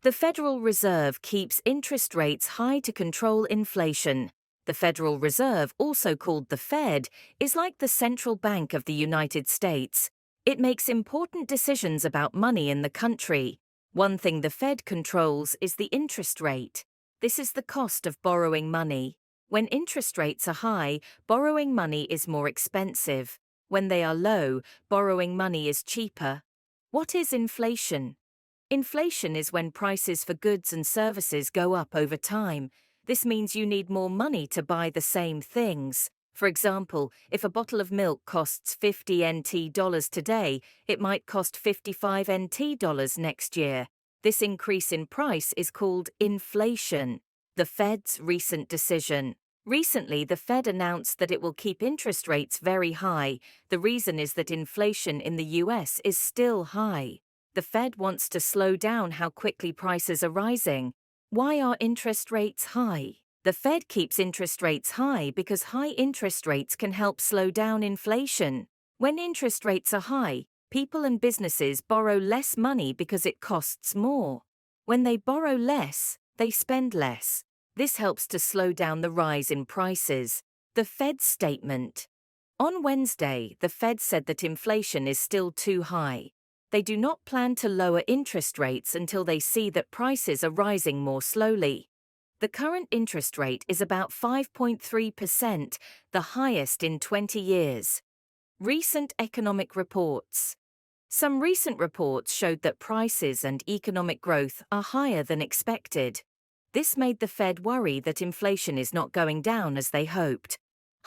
The Federal Reserve keeps interest rates high to control inflation. The Federal Reserve, also called the Fed, is like the central bank of the United States. It makes important decisions about money in the country. One thing the Fed controls is the interest rate. This is the cost of borrowing money. When interest rates are high, borrowing money is more expensive. When they are low, borrowing money is cheaper. What is inflation? Inflation is when prices for goods and services go up over time. This means you need more money to buy the same things. For example, if a bottle of milk costs 50 NT dollars today, it might cost 55 NT dollars next year. This increase in price is called inflation. The Fed's recent decision. Recently, the Fed announced that it will keep interest rates very high. The reason is that inflation in the US is still high. The Fed wants to slow down how quickly prices are rising. Why are interest rates high? The Fed keeps interest rates high because high interest rates can help slow down inflation. When interest rates are high, people and businesses borrow less money because it costs more. When they borrow less, they spend less. This helps to slow down the rise in prices. The Fed's statement. On Wednesday, the Fed said that inflation is still too high. They do not plan to lower interest rates until they see that prices are rising more slowly. The current interest rate is about 5.3%, the highest in 20 years. Recent economic reports. Some recent reports showed that prices and economic growth are higher than expected. This made the Fed worry that inflation is not going down as they hoped.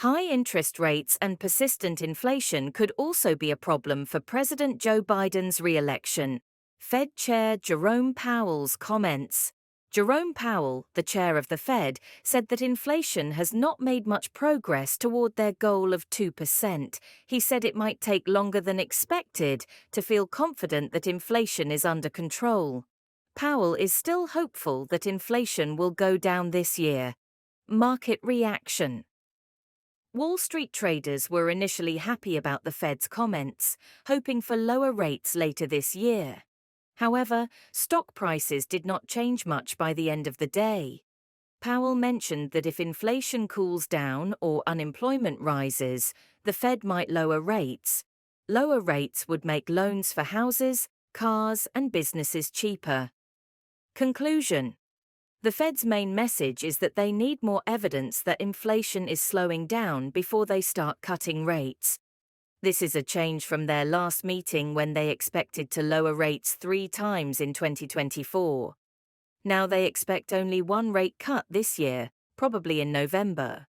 High interest rates and persistent inflation could also be a problem for President Joe Biden's re-election. Fed Chair Jerome Powell's comments. Jerome Powell, the chair of the Fed, said that inflation has not made much progress toward their goal of 2%. He said it might take longer than expected to feel confident that inflation is under control. Powell is still hopeful that inflation will go down this year. Market reaction. Wall Street traders were initially happy about the Fed's comments, hoping for lower rates later this year. However, stock prices did not change much by the end of the day. Powell mentioned that if inflation cools down or unemployment rises, the Fed might lower rates. Lower rates would make loans for houses, cars, and businesses cheaper. Conclusion. The Fed's main message is that they need more evidence that inflation is slowing down before they start cutting rates. This is a change from their last meeting when they expected to lower rates 3 times in 2024. Now they expect only one rate cut this year, probably in November.